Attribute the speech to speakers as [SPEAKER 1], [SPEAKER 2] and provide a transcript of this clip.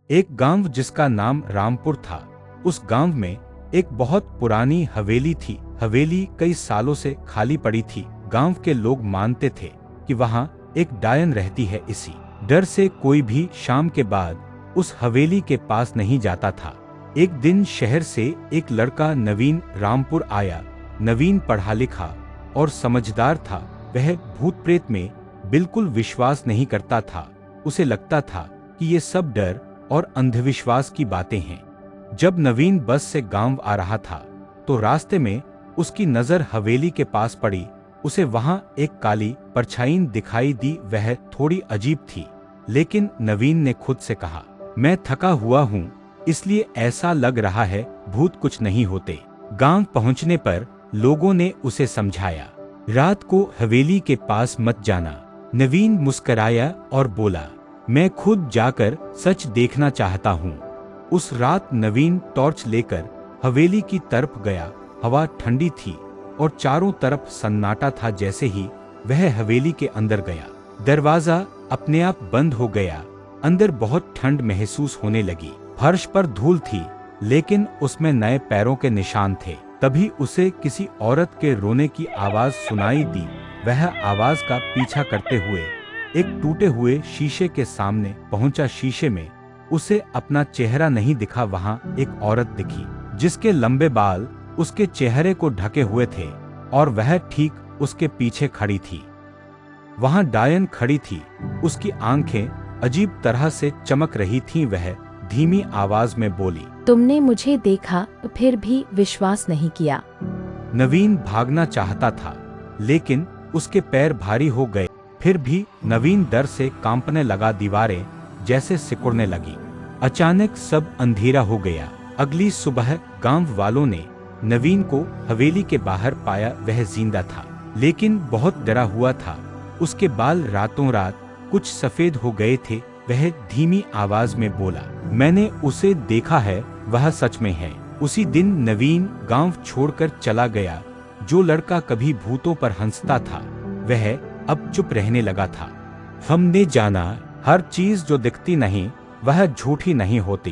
[SPEAKER 1] एक गांव जिसका नाम रामपुर था। उस गांव में एक बहुत पुरानी हवेली थी। हवेली कई सालों से खाली पड़ी थी। गांव के लोग मानते थे कि वहां एक डायन रहती है। इसी डर से कोई भी शाम के बाद उस हवेली के पास नहीं जाता था। एक दिन शहर से एक लड़का नवीन रामपुर आया। नवीन पढ़ा लिखा और समझदार था। वह भूत प्रेत में बिल्कुल विश्वास नहीं करता था। उसे लगता था कि ये सब डर और अंधविश्वास की बातें हैं। जब नवीन बस से गांव आ रहा था तो रास्ते में उसकी नजर हवेली के पास पड़ी। उसे वहां एक काली परछाई दिखाई दी। वह थोड़ी अजीब थी, लेकिन नवीन ने खुद से कहा, मैं थका हुआ हूँ, इसलिए ऐसा लग रहा है। भूत कुछ नहीं होते। गांव पहुंचने पर लोगों ने उसे समझाया, रात को हवेली के पास मत जाना। नवीन मुस्कराया और बोला, मैं खुद जाकर सच देखना चाहता हूँ। उस रात नवीन टॉर्च लेकर हवेली की तरफ गया। हवा ठंडी थी और चारों तरफ सन्नाटा था। जैसे ही वह हवेली के अंदर गया, दरवाजा अपने आप बंद हो गया। अंदर बहुत ठंड महसूस होने लगी। फर्श पर धूल थी, लेकिन उसमें नए पैरों के निशान थे। तभी उसे किसी औरत के रोने की आवाज सुनाई दी। वह आवाज का पीछा करते हुए एक टूटे हुए शीशे के सामने पहुंचा। शीशे में उसे अपना चेहरा नहीं दिखा। वहां एक औरत दिखी जिसके लंबे बाल उसके चेहरे को ढके हुए थे और वह ठीक उसके पीछे खड़ी थी। वहां डायन खड़ी थी। उसकी आंखें अजीब तरह से चमक रही थीं। वह धीमी आवाज में बोली,
[SPEAKER 2] तुमने मुझे देखा फिर भी विश्वास नहीं किया।
[SPEAKER 1] नवीन भागना चाहता था, लेकिन उसके पैर भारी हो गए। फिर भी नवीन डर से कांपने लगा। दीवारें जैसे सिकुड़ने लगी। अचानक सब अंधेरा हो गया। अगली सुबह गांव वालों ने नवीन को हवेली के बाहर पाया। वह जिंदा था, लेकिन बहुत डरा हुआ था। उसके बाल रातों रात कुछ सफेद हो गए थे। वह धीमी आवाज में बोला, मैंने उसे देखा है, वह सच में है। उसी दिन नवीन गांव छोड़कर चला गया। जो लड़का कभी भूतों पर हंसता था, वह अब चुप रहने लगा था। हमने जाना, हर चीज जो दिखती नहीं वह झूठी नहीं होती।